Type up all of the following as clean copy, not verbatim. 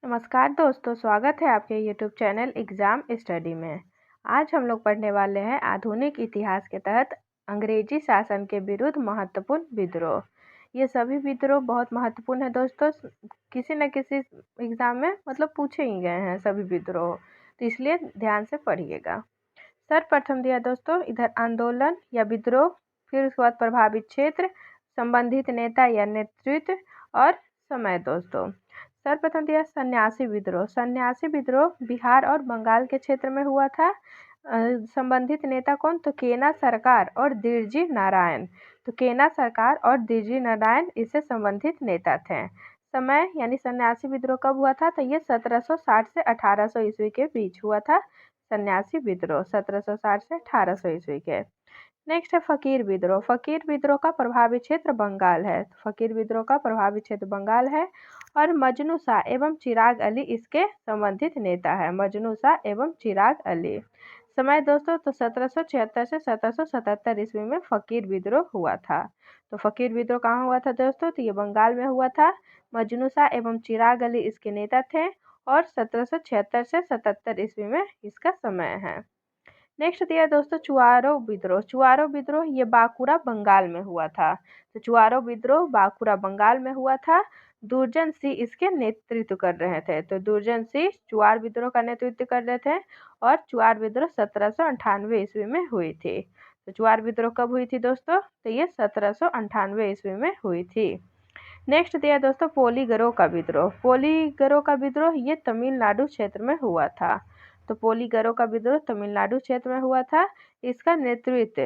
नमस्कार दोस्तों, स्वागत है आपके यूट्यूब चैनल एग्ज़ाम स्टडी में। आज हम लोग पढ़ने वाले हैं आधुनिक इतिहास के तहत अंग्रेजी शासन के विरुद्ध महत्वपूर्ण विद्रोह। ये सभी विद्रोह बहुत महत्वपूर्ण है दोस्तों, किसी न किसी एग्ज़ाम में पूछे ही गए हैं सभी विद्रोह, तो इसलिए ध्यान से पढ़िएगा। सर्वप्रथम दिया दोस्तों इधर आंदोलन या विद्रोह, फिर उसके बाद प्रभावित क्षेत्र, संबंधित नेता या नेतृत्व और समय दोस्तों। सर्वप्रथम दिया सन्यासी विद्रोह। सन्यासी विद्रोह बिहार और बंगाल के क्षेत्र में हुआ था। संबंधित नेता कौन? तो केना सरकार और दिरजी नारायण। तो केना सरकार और दिरजी नारायण इससे संबंधित नेता थे। समय यानी सन्यासी विद्रोह कब हुआ था? तो ये 1760 से 1800 ईस्वी के बीच हुआ था। सन्यासी विद्रोह 1760 से 1800 ईस्वी के। नेक्स्ट है फकीर विद्रोह। फकीर विद्रोह का प्रभावित क्षेत्र बंगाल है। फकीर विद्रोह का प्रभावित क्षेत्र बंगाल है और मजनू शाह एवं चिराग अली इसके संबंधित नेता है। मजनू शाह एवं चिराग अली। समय दोस्तों तो 1776 से 1777 ईस्वी में फकीर विद्रोह हुआ था। तो फकीर विद्रोह कहाँ हुआ था दोस्तों? तो ये बंगाल में हुआ था। मजनू शाह एवं चिराग अली इसके नेता थे और 1776 से 77 ईस्वी में इसका समय है। नेक्स्ट दिया दोस्तों चुआरो विद्रोह। चुआरो विद्रोह ये बांकुरा बंगाल में हुआ था। तो चुआरो विद्रोह बांकुरा बंगाल में हुआ था। दुर्जन सिंह इसके नेतृत्व कर रहे थे। तो दुर्जन सिंह चुआर विद्रोह का नेतृत्व कर रहे थे और चुआर विद्रोह 1798 ईस्वी में हुई थी। तो चुआर विद्रोह कब हुई थी दोस्तों? तो ये 1798 ईस्वी में हुई थी। नेक्स्ट दिया दोस्तों पोलीगरो का विद्रोह। पोलीगरो का विद्रोह ये तमिलनाडु क्षेत्र में हुआ था। तो पोलीगरो का विद्रोह तमिलनाडु क्षेत्र में हुआ था। इसका नेतृत्व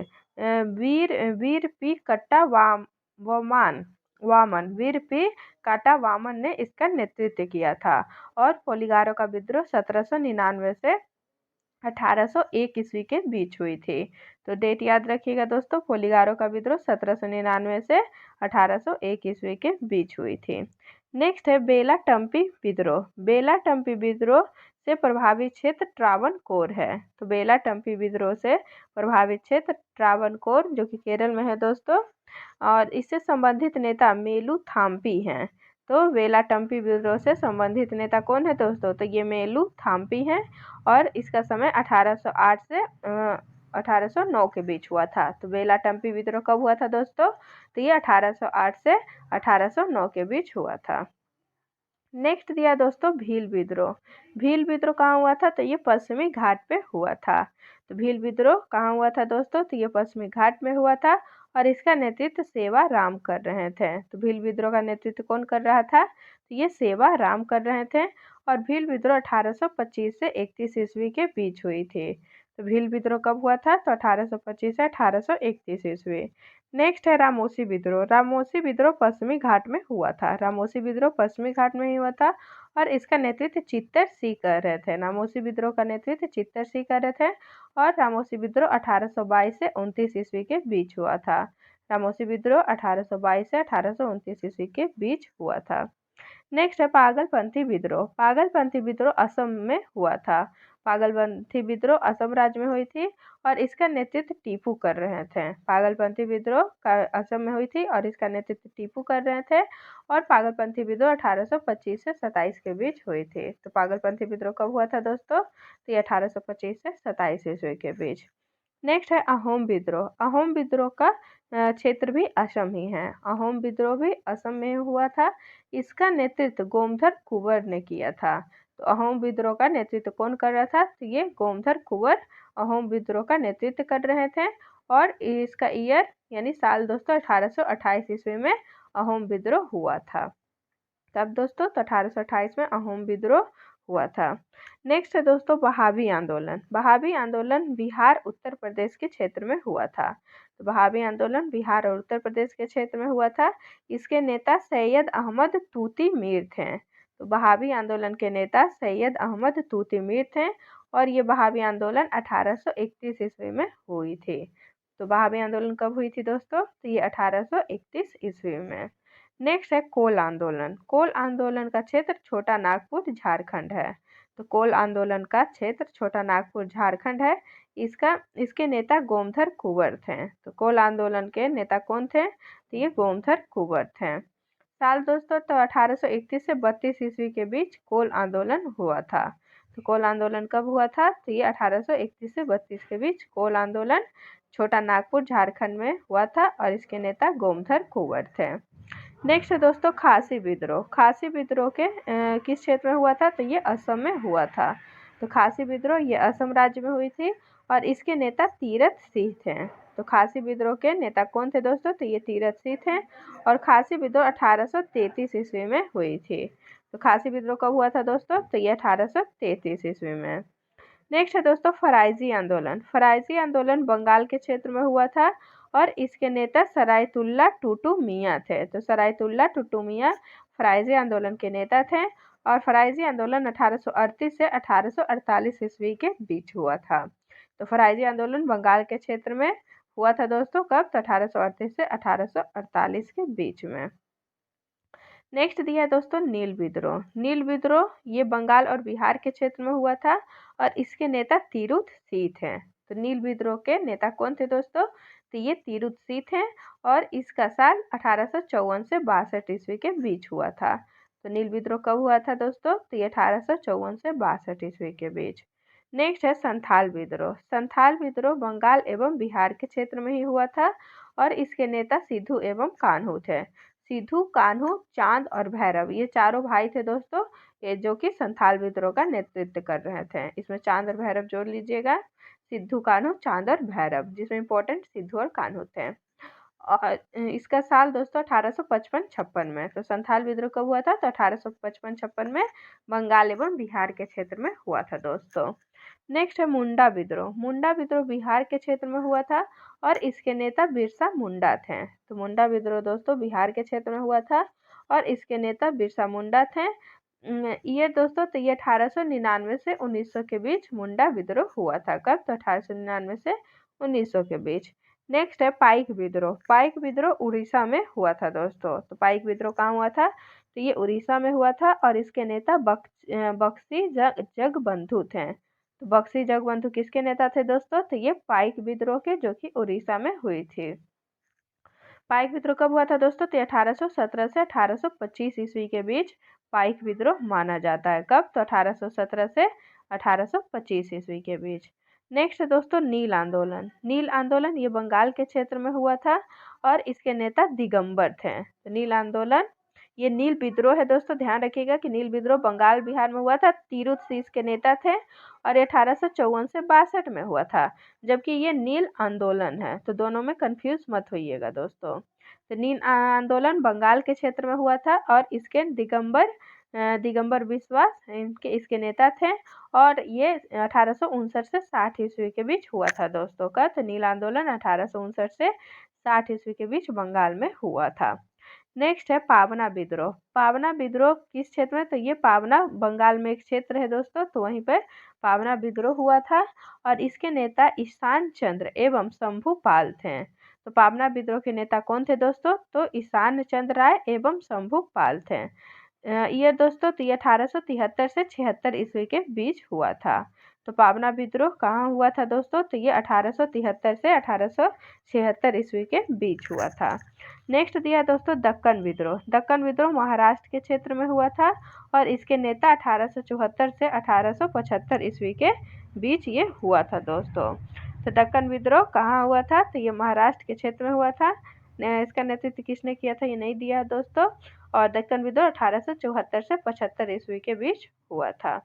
वीर पी कट्टा वामन ने इसका नेतृत्व किया था। और पोलीगारो का विद्रोह 1799 से 1801 ईस्वी के बीच हुई थी। तो डेट याद रखिएगा दोस्तों, पोलीगारो का विद्रोह 1799 से 1801 ईस्वी के बीच हुई थी। नेक्स्ट है बेला टम्पी विद्रोह। बेला टम्पी विद्रोह से प्रभावित क्षेत्र ट्रावनकोर है। तो बेला टम्पी विद्रोह से प्रभावित क्षेत्र ट्रावनकोर जो कि केरल में है दोस्तों, और इससे संबंधित नेता मेलू थाम्पी हैं। तो बेला टम्पी विद्रोह से संबंधित नेता कौन है दोस्तों? तो ये मेलू थाम्पी हैं और इसका समय 1808 से 1809 के बीच हुआ था। तो बेला टम्पी विद्रोह कब हुआ था दोस्तों? तो ये 1808 से 1809 के बीच हुआ था। नेक्स्ट दिया दोस्तों भील विद्रोह। भील विद्रोह कहाँ हुआ था? तो ये पश्चिमी घाट पे हुआ था। तो भील विद्रोह कहाँ हुआ था दोस्तों? तो ये पश्चिमी घाट में हुआ था और इसका नेतृत्व सेवा राम कर रहे थे। तो भील विद्रोह का नेतृत्व कौन कर रहा था? तो ये सेवा राम कर रहे थे और भील विद्रोह 1825 से 31 ईस्वी के बीच हुई थी। तो भील विद्रोह कब हुआ था? तो 1825 से 1831 ईस्वी। नेक्स्ट है रामोसी विद्रोह। रामोसी विद्रोह पश्चिमी घाट में हुआ था। रामोसी विद्रोह पश्चिमी घाट में ही हुआ था और इसका नेतृत्व चित्तर सिंह कर रहे थे। रामोसी विद्रोह का नेतृत्व चित्तर सिंह कर रहे थे और रामोसी विद्रोह 1822 से 29 ईस्वी के बीच हुआ था। रामोसी विद्रोह 1822 से 1829 ईस्वी के बीच हुआ था। नेक्स्ट है पागलपंथी विद्रोह। पागलपंथी विद्रोह असम में हुआ था। पागलपंथी विद्रोह असम राज्य में हुई थी और इसका नेतृत्व टीपू कर रहे थे। पागलपंथी विद्रोह का असम में हुई थी और इसका नेतृत्व टीपू कर रहे थे और पागलपंथी विद्रोह 1825 से 27 के बीच हुई थी। तो पागलपंथी विद्रोह कब हुआ था दोस्तों? तो ये 1825 से 27 ईस्वी के बीच। नेक्स्ट है अहोम विद्रोह। अहोम विद्रोह का क्षेत्र भी असम ही है। अहोम विद्रोह भी असम में हुआ था। इसका नेतृत्व गोमधर कुंवर ने किया था। तो अहोम विद्रोह का नेतृत्व कौन कर रहा था? तो ये गोमधर कुंवर अहोम विद्रोह का नेतृत्व कर रहे थे और इसका ईयर यानी साल दोस्तों 1828 ईस्वी में अहोम विद्रोह हुआ था। तब दोस्तों तो 1828 में अहोम विद्रोह हुआ था। नेक्स्ट है दोस्तों बहावी आंदोलन। बहावी आंदोलन बिहार उत्तर प्रदेश के क्षेत्र में हुआ था। तो बहावी आंदोलन बिहार और उत्तर प्रदेश के क्षेत्र में हुआ था। इसके नेता सैयद अहमद तूती मीर थे। तो बहावी आंदोलन के नेता सैयद अहमद तूती मीर थे और ये बहावी आंदोलन 1831 ईस्वी में हुई थी। तो बहावी आंदोलन कब हुई थी दोस्तों? तो ये 1831 ईस्वी में। नेक्स्ट है कोल आंदोलन। कोल आंदोलन का क्षेत्र छोटा नागपुर झारखंड है। तो कोल आंदोलन का क्षेत्र छोटा नागपुर झारखंड है। इसके नेता गोमधर कुंवर थे। तो कोल आंदोलन के नेता कौन थे? तो ये गोमधर कुंवर थे। साल दोस्तों तो 1831 से 32 ईस्वी के बीच कोल आंदोलन हुआ था। तो कोल आंदोलन कब हुआ था? तो ये 1831 से 32 के बीच कोल आंदोलन छोटा नागपुर झारखंड में हुआ था और इसके नेता गोमधर कुंवर थे। नेक्स्ट है दोस्तों खासी विद्रोह। खासी विद्रोह के किस क्षेत्र में हुआ था? तो ये असम में हुआ था। तो खासी विद्रोह ये असम राज्य में हुई थी और इसके नेता तीरथ सिंह थे। तो खासी विद्रोह के नेता कौन थे दोस्तों? तो ये तीरथ सिंह थे और खासी विद्रोह 1833 ईस्वी में हुई थी। तो खासी विद्रोह कब हुआ था दोस्तों? तो ये 1833 ईस्वी में। नेक्स्ट है दोस्तों फराइजी आंदोलन। फराइजी आंदोलन बंगाल के क्षेत्र में हुआ था और इसके नेता सरायतुल्ला टूटू मियाँ थे। तो सरायतुल्ला टूटू मियाँ फराइजी आंदोलन के नेता थे और फराइजी आंदोलन 1838 से 1848 ईस्वी के बीच हुआ था। तो फराइजी आंदोलन बंगाल के क्षेत्र में हुआ था दोस्तों कब? तो 1838 से 1848 के बीच में। नेक्स्ट दिया है दोस्तों नील विद्रोह। नील विद्रोह ये बंगाल और बिहार के क्षेत्र में हुआ था और इसके नेता तिरुथ सिंह थे। तो नील विद्रोह के नेता कौन थे दोस्तों? तो ये तिरुथ सिंह थे और इसका साल 1854 से 62 ईस्वी के बीच हुआ था। तो नील विद्रोह कब हुआ था दोस्तों? तो ये 1854 से 62 ईस्वी के बीच। नेक्स्ट है संथाल विद्रोह। संथाल विद्रोह बंगाल एवं बिहार के क्षेत्र में ही हुआ था और इसके नेता सिद्धू एवं कान्हू थे। सिद्धू, कान्हू, चांद और भैरव ये चारों भाई थे दोस्तों, ये जो कि संथाल विद्रोह का नेतृत्व कर रहे थे। इसमें चांद और भैरव जोड़ लीजिएगा। सिद्धू, कान्हू, चांद और भैरव, जिसमें इंपॉर्टेंट सिद्धू और कान्हू थे। और इसका साल दोस्तों 1855-56 में। तो संथाल विद्रोह कब हुआ था? तो 1855-56 में बंगाल एवं बिहार के क्षेत्र में हुआ था दोस्तों। नेक्स्ट है मुंडा विद्रोह। मुंडा विद्रोह बिहार के क्षेत्र में हुआ था और इसके नेता बिरसा मुंडा थे। तो मुंडा विद्रोह दोस्तों बिहार के क्षेत्र में हुआ था और इसके नेता बिरसा मुंडा थे। ये दोस्तों तो ये 1899 से 1900 के बीच मुंडा विद्रोह हुआ था। कब? तो 1899 से 1900 के बीच। नेक्स्ट है पाइक विद्रोह। पाइक विद्रोह उड़ीसा में हुआ था दोस्तों। तो पाइक विद्रोह कहाँ हुआ था? तो ये उड़ीसा में हुआ था और इसके नेता बक्सी जगबंधु थे। तो बक्सी जगबंधु किसके नेता थे दोस्तों? तो ये पाइक विद्रोह के, जो कि उड़ीसा में हुई थी। पाइक विद्रोह कब हुआ था दोस्तों? तो 1817 से 1825 ईस्वी के बीच पाइक विद्रोह माना जाता है। कब? तो 1817 से 1825 ईस्वी के बीच। नेक्स्ट दोस्तों नील आंदोलन। नील आंदोलन ये बंगाल के क्षेत्र में हुआ था और इसके नेता दिगंबर थे। तो नील आंदोलन ये नील विद्रोह है दोस्तों, ध्यान रखिएगा कि नील विद्रोह बंगाल बिहार में हुआ था। तिरुथ सिंह के नेता थे और 1854 से 62 में हुआ था, जबकि ये नील आंदोलन है। तो दोनों में कंफ्यूज मत होइएगा दोस्तों। तो नील आंदोलन बंगाल के क्षेत्र में हुआ था और इसके दिगंबर बिश्वास इसके नेता थे और ये 1859 से 60 ईस्वी के बीच हुआ था दोस्तों का। तो नील आंदोलन 1859 से 60 ईस्वी के बीच बंगाल में हुआ था। नेक्स्ट है पावना विद्रोह। पावना विद्रोह किस क्षेत्र में? तो ये पावना बंगाल में एक क्षेत्र है दोस्तों, तो वहीं पर पावना विद्रोह हुआ था और इसके नेता ईशान चंद्र एवं शंभू पाल थे। तो पावना विद्रोह के नेता कौन थे दोस्तों? तो ईशान चंद्र राय एवं शंभू पाल थे। ये दोस्तों तो ये 1873 से 76 ईस्वी के बीच हुआ था। तो पावना विद्रोह कहाँ हुआ था दोस्तों? तो ये 1873 से 1876 ईस्वी के बीच हुआ था। नेक्स्ट दिया दोस्तों दक्कन विद्रोह। दक्कन विद्रोह महाराष्ट्र के क्षेत्र में हुआ था और इसके नेता 1874 से 1875 ईस्वी के बीच ये हुआ था दोस्तों। तो दक्कन विद्रोह कहाँ हुआ था? तो ये महाराष्ट्र के क्षेत्र में हुआ था। इसका नेतृत्व किसने किया था ये नहीं दिया है दोस्तों। और दक्कन विद्रोह 1874 से 75 ईस्वी के बीच हुआ था।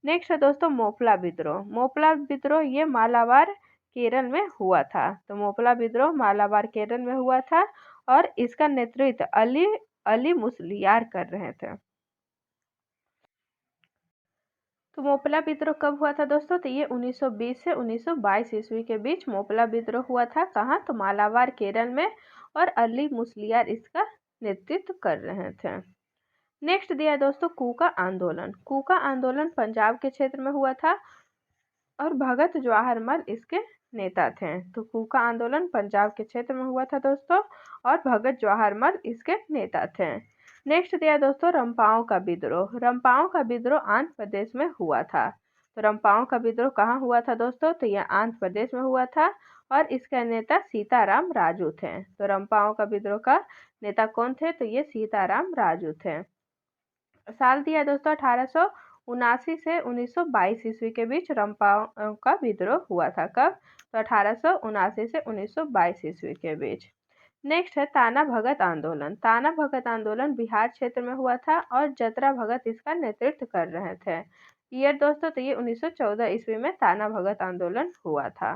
नेक्स्ट है दोस्तों मोपला विद्रोह। मोपला विद्रोह ये मालाबार केरल में हुआ था। तो मोपला विद्रोह मालाबार केरल में हुआ था और इसका नेतृत्व अली मुसलियार कर रहे थे। तो मोपला विद्रोह कब हुआ था दोस्तों? तो ये 1920 से 1922 ईस्वी के बीच मोपला विद्रोह हुआ था। कहाँ? तो मालाबार केरल में और अली मुसलियार इसका नेतृत्व कर रहे थे। नेक्स्ट दिया दोस्तों कूका आंदोलन। कूका आंदोलन पंजाब के क्षेत्र में हुआ था और भगत जवाहरलाल इसके नेता थे। तो कूका आंदोलन पंजाब के क्षेत्र में हुआ था दोस्तों और भगत जवाहरलाल इसके नेता थे। नेक्स्ट दिया दोस्तों रंपाओं का विद्रोह। रंपाओं का विद्रोह आंध्र प्रदेश में हुआ था। तो रंपाओं का विद्रोह कहाँ हुआ था दोस्तों? तो यह आंध्र प्रदेश में हुआ था और इसका नेता सीताराम राजू थे। तो रंपाओं का विद्रोह का नेता कौन थे? तो ये सीताराम राजू थे। साल दिया दोस्तों 1879 से 1922 ईस्वी के बीच रंपाओं का विद्रोह हुआ था। कब? तो 1879 से 1922 ईस्वी के बीच। नेक्स्ट है ताना भगत आंदोलन। ताना भगत आंदोलन बिहार क्षेत्र में हुआ था और जतरा भगत इसका नेतृत्व कर रहे थे। ईयर दोस्तों तो ये 1914 ईस्वी में ताना भगत आंदोलन हुआ था।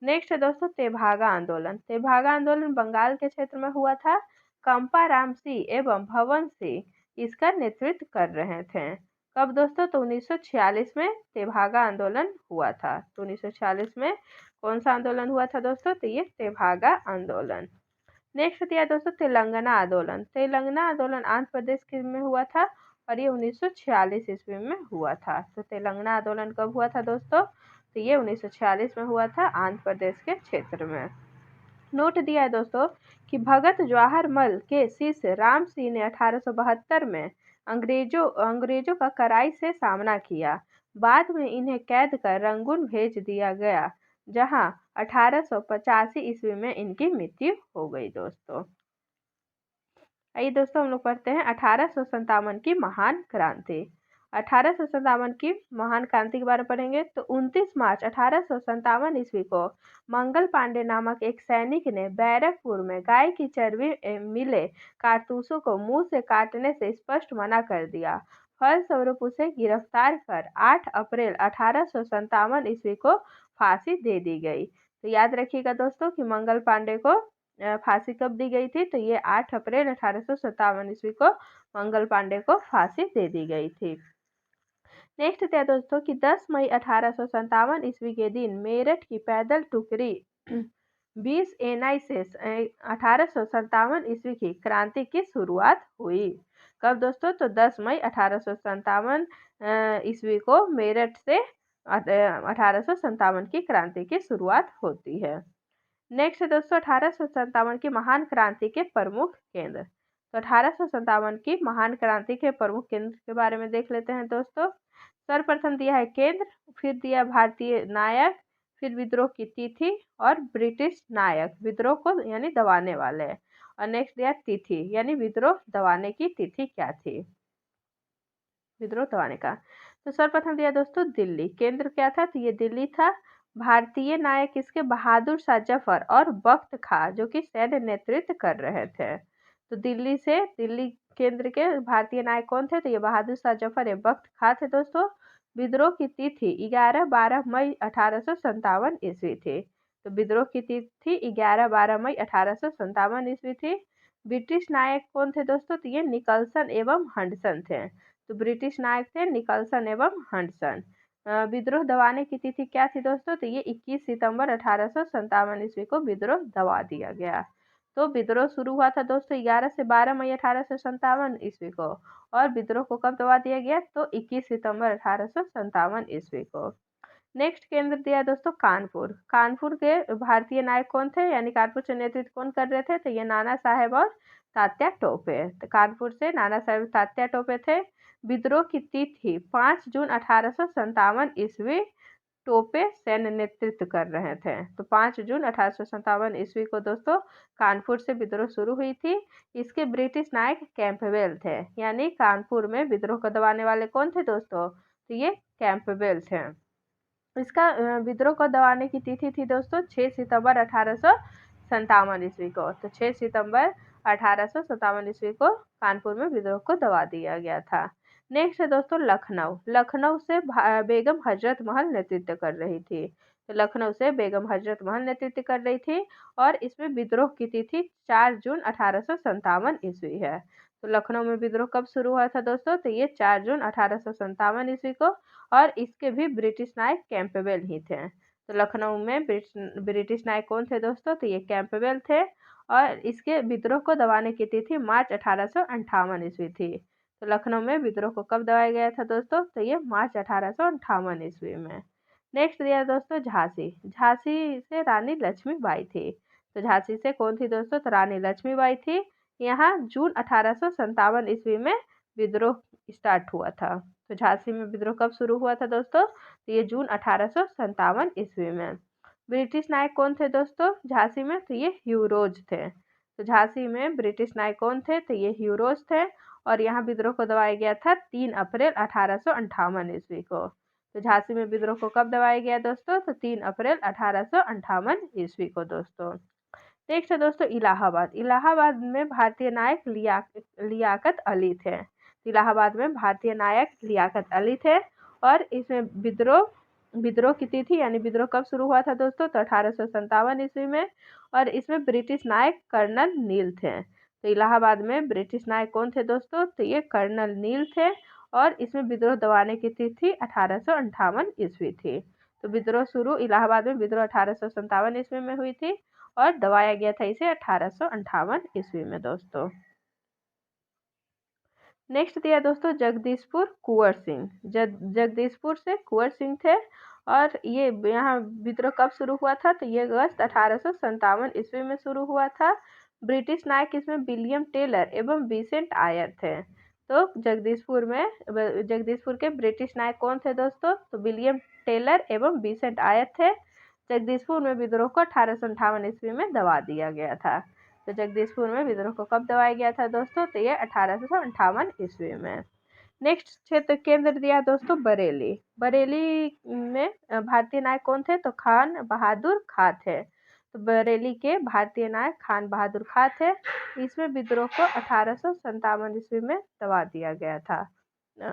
नेक्स्ट है दोस्तों तेभागा आंदोलन। तेभागा आंदोलन बंगाल के क्षेत्र में हुआ था। कंपाराम सिंह एवं भवन सिंह इसका नेतृत्व कर रहे थे। कब दोस्तों? तो 1946 में तेभागा आंदोलन हुआ था। तो 1946 में कौन सा आंदोलन हुआ था दोस्तों? तो ये तेभागा आंदोलन। नेक्स्ट दिया दोस्तों तेलंगाना आंदोलन। तेलंगाना आंदोलन आंध्र प्रदेश के में हुआ था और ये 1946 ईस्वी में हुआ था। तो तेलंगाना आंदोलन कब हुआ था दोस्तों? तो ये 1946 में हुआ था आंध्र प्रदेश के क्षेत्र में। नोट दिया है दोस्तों कि भगत जवाहर मल के शिष्य राम सिंह ने 1872 में अंग्रेजों का कड़ाई से सामना किया। बाद में इन्हें कैद कर रंगून भेज दिया गया, जहां 1885 ईस्वी में इनकी मृत्यु हो गई दोस्तों। आइए दोस्तों हम लोग पढ़ते हैं 1857 की महान क्रांति। 1857 की महान क्रांति के बारे में पढ़ेंगे तो 29 मार्च 1857 ईस्वी को मंगल पांडे नामक एक सैनिक ने बैरकपुर में गाय की चर्बी मिले कारतूसों को मुंह से काटने से स्पष्ट मना कर दिया। फलस्वरूप उसे गिरफ्तार कर 8 अप्रैल 1857 ईस्वी को फांसी दे दी गई। तो याद रखिएगा दोस्तों कि मंगल पांडे को फांसी कब दी गई थी? तो ये 8 अप्रैल 1857 ईस्वी को मंगल पांडे को फांसी दे दी गई थी। नेक्स्ट था दोस्तों कि 10 मई 1857 ईस्वी के दिन मेरठ की पैदल टुकड़ी 20 एनआई से 1857 ईस्वी की क्रांति की शुरुआत हुई। कब दोस्तों? तो 10 मई 1857 ईस्वी को मेरठ से 1857 की क्रांति की शुरुआत होती है। नेक्स्ट है दोस्तों 1857 की महान क्रांति के प्रमुख केंद्र। तो 1857 की महान क्रांति के प्रमुख केंद्र के बारे में देख लेते हैं दोस्तों। सर्वप्रथम दिया है केंद्र, फिर दिया भारतीय नायक, फिर विद्रोह की तिथि और ब्रिटिश नायक विद्रोह को यानी दबाने वाले, और नेक्स्ट दिया तिथि यानी विद्रोह दबाने की तिथि क्या थी, विद्रोह दबाने का। तो सर्वप्रथम दिया दोस्तों दिल्ली, केंद्र क्या था? तो ये दिल्ली था। भारतीय नायक इसके बहादुर शाह जफर और बख्त खां जो कि सैन्य नेतृत्व कर रहे थे। तो दिल्ली केंद्र के भारतीय नायक कौन थे? तो ये बहादुर शाह जफर एवं बख्त खां थे दोस्तों। विद्रोह की तिथि 11-12 मई 1857 ईस्वी थी। तो विद्रोह की तिथि 11-12 मई 1857 ईस्वी थी। ब्रिटिश नायक कौन थे दोस्तों? तो ये निकलसन एवं हडसन थे। तो ब्रिटिश नायक थे निकलसन एवं हडसन। विद्रोह दबाने की तिथि क्या थी दोस्तों? तो ये 21 सितंबर 1857 ईस्वी को विद्रोह दबा दिया गया। तो विद्रोह शुरू हुआ था दोस्तों 11 से 12 मई 1857 ईस्वी को, और विद्रोह को कब दबा दिया गया? तो 21 सितंबर 1857 ईस्वी को। नेक्स्ट केंद्र दिया दोस्तों कानपुर। कानपुर के भारतीय नायक कौन थे यानी कानपुर से नेतृत्व कौन कर रहे थे? तो ये नाना साहेब और तात्या टोपे। तो कानपुर से नाना साहेब तात्या टोपे थे। विद्रोह की तिथि 5 जून 1857 ईस्वी टोपे सैन्य नेतृत्व कर रहे थे। तो 5 जून 1857 ईस्वी को दोस्तों कानपुर से विद्रोह शुरू हुई थी। इसके ब्रिटिश नायक कैंपबेल थे, यानी कानपुर में विद्रोह को दबाने वाले कौन थे दोस्तों? तो ये कैंपबेल थे। इसका विद्रोह को दबाने की तिथि थी दोस्तों 6 सितंबर 1857 ईस्वी को। तो 6 सितंबर 1857 ईस्वी को कानपुर में विद्रोह को दबा दिया गया था। नेक्स्ट है दोस्तों लखनऊ। लखनऊ से बेगम हजरत महल नेतृत्व कर रही थी। तो लखनऊ से बेगम हजरत महल नेतृत्व कर रही थी और इसमें विद्रोह की तिथि 4 जून 1857 ईस्वी है। तो लखनऊ में विद्रोह कब शुरू हुआ था दोस्तों? तो ये 4 जून 1857 ईस्वी को, और इसके भी ब्रिटिश नायक कैंपबेल ही थे। तो लखनऊ में ब्रिटिश नायक कौन थे दोस्तों? तो ये कैंपबेल थे, और इसके विद्रोह को दबाने की तिथि मार्च 1858 ईस्वी थी। तो लखनऊ में विद्रोह को कब दबाया गया था दोस्तों? तो ये मार्च 1858 ईस्वी में। नेक्स्ट दिया दोस्तों झांसी। झांसी से रानी लक्ष्मीबाई थी। तो झांसी से कौन थी दोस्तों? तो रानी लक्ष्मीबाई थी। यहाँ जून 1857 ईस्वी में विद्रोह स्टार्ट हुआ था। तो झांसी में विद्रोह कब शुरू हुआ था दोस्तों? तो ये जून 1857 ईस्वी में। ब्रिटिश नायक कौन थे दोस्तों झांसी में? तो ये ह्यूरोज थे। तो झांसी में ब्रिटिश नायक कौन थे? तो ये ह्यूरोज थे। और यहाँ विद्रोह को दबाया गया था 3 अप्रैल 1858 ईस्वी को। तो झांसी में विद्रोह को कब दबाया गया दोस्तों? तो 3 अप्रैल 1858 ईस्वी को दोस्तों। नेक्स्ट है दोस्तों इलाहाबाद। इलाहाबाद में भारतीय नायक लियाकत अली थे। इलाहाबाद में भारतीय नायक लियाकत अली थे। और इसमें विद्रोह की तिथि यानी विद्रोह कब शुरू हुआ था दोस्तों? तो 1857 ईस्वी में। और इसमें ब्रिटिश नायक कर्नल नील थे। तो इलाहाबाद में ब्रिटिश नायक कौन थे दोस्तों? तो ये कर्नल नील थे। और इसमें विद्रोह दबाने की तिथि 1858 ईस्वी थी। तो विद्रोह शुरू इलाहाबाद में विद्रोह 1857 ईस्वी में हुई थी और दबाया गया था इसे 1858 ईस्वी में दोस्तों। नेक्स्ट दिया दोस्तों जगदीशपुर कुंवर सिंह। जगदीशपुर से कुंवर सिंह थे। और ये यहाँ विद्रोह कब शुरू हुआ था? तो ये अगस्त 1857 ईस्वी में शुरू हुआ था। ब्रिटिश नायक इसमें विलियम टेलर एवं विसेंट आयर थे। तो जगदीशपुर के ब्रिटिश नायक कौन थे दोस्तों? तो विलियम टेलर एवं विसेंट आयर थे। जगदीशपुर में विद्रोह को 1858 ईस्वी में दबा दिया गया था। तो जगदीशपुर में विद्रोह को कब दबाया गया था दोस्तों? तो ये 1858 ईस्वी में। नेक्स्ट क्षेत्र केंद्र दिया दोस्तों बरेली। बरेली में भारतीय नायक कौन थे? तो खान बहादुर खां थे। तो बरेली के भारतीय नायक खान बहादुर खां थे। इसमें विद्रोह को 1857 ईस्वी में दबा दिया गया था।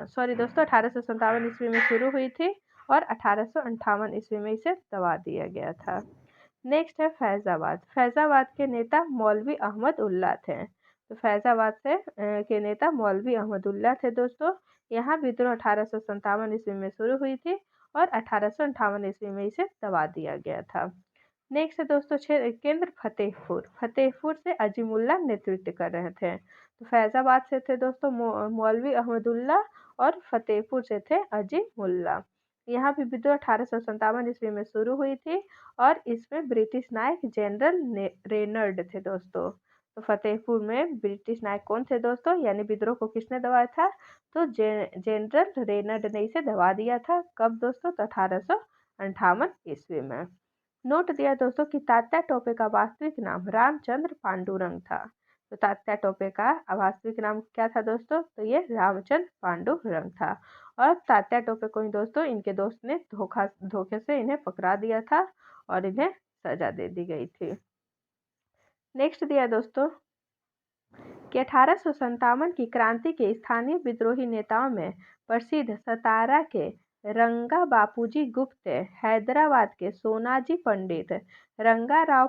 सॉरी दोस्तों 1857 ईस्वी में शुरू हुई थी और 1858 ईस्वी में इसे दबा दिया गया था। नेक्स्ट है फैज़ाबाद। फैज़ाबाद के नेता मौलवी अहमद उल्ला थे। तो फैज़ाबाद से के नेता मौलवी अहमद उल्ला थे दोस्तों। यहाँ विद्रोह 1857 ईस्वी में शुरू हुई थी और 1858 ईस्वी में इसे दबा दिया गया था। नेक्स्ट है दोस्तों केंद्र फतेहपुर। फतेहपुर से अजीमुल्ला नेतृत्व कर रहे थे। तो फैज़ाबाद से थे दोस्तों मौलवी अहमदुल्ला और फतेहपुर से थे अजीमुल्ला। यहाँ भी विद्रोह 1857 ईस्वी में शुरू हुई थी और इसमें ब्रिटिश नायक जनरल रेनल्ड थे दोस्तों। तो फतेहपुर में ब्रिटिश नायक कौन थे दोस्तों? यानी विद्रोह को किसने दबाया था? तो जनरल रेनल्ड ने इसे दबा दिया था। कब दोस्तों? तो 1858 ईस्वी में। नोट दिया दोस्तों कि तात्या टोपे का वास्तविक नाम रामचंद्र पांडुरंग था। तो तात्या टोपे का वास्तविक नाम क्या था दोस्तों? तो ये रामचंद्र पांडुरंग था। और तात्या टोपे को ही दोस्तों इनके दोस्त ने धोखे से इन्हें पकड़ा दिया था और इन्हें सजा दे दी गई थी। नेक्स्ट दिया दोस्तों कि 1857 की क्रांति के स्थानीय विद्रोही नेताओं में प्रसिद्ध सतारा के रंगा बापूजी गुप्त, हैदराबाद के सोनाजी पंडित, रंगा राव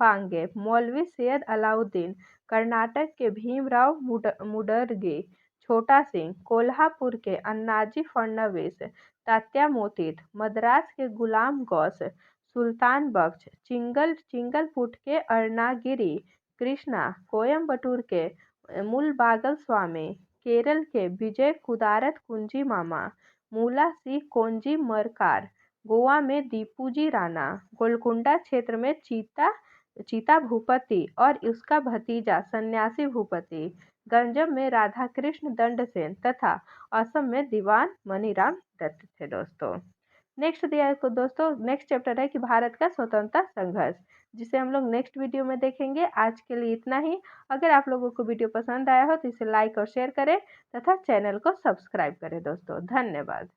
पांगे, मौलवी सैयद अलाउद्दीन, कर्नाटक के भीमराव मुडरगी, छोटा सिंह, कोल्हापुर के अन्नाजी फडणवीस, तात्या मोतित, मद्रास के गुलाम गौस, सुल्तान बख्श, चिंगलपुट के अरुणागिरी कृष्णा, कोयम्बटूर के मुलबागल स्वामी, केरल के विजय कुदारत कुंजी मामा, मूला सी कोंजी मरकार, गोवा में दीपूजी राणा, गोलकुंडा क्षेत्र में चीता भूपति और उसका भतीजा सन्यासी भूपति, गंजम में राधा कृष्ण दंडसेन तथा असम में दीवान मनीराम दत्त थे दोस्तों। नेक्स्ट दिया है दोस्तों नेक्स्ट चैप्टर है कि भारत का स्वतंत्रता संघर्ष, जिसे हम लोग नेक्स्ट वीडियो में देखेंगे। आज के लिए इतना ही। अगर आप लोगों को वीडियो पसंद आया हो तो इसे लाइक और शेयर करें तथा चैनल को सब्सक्राइब करें दोस्तों। धन्यवाद।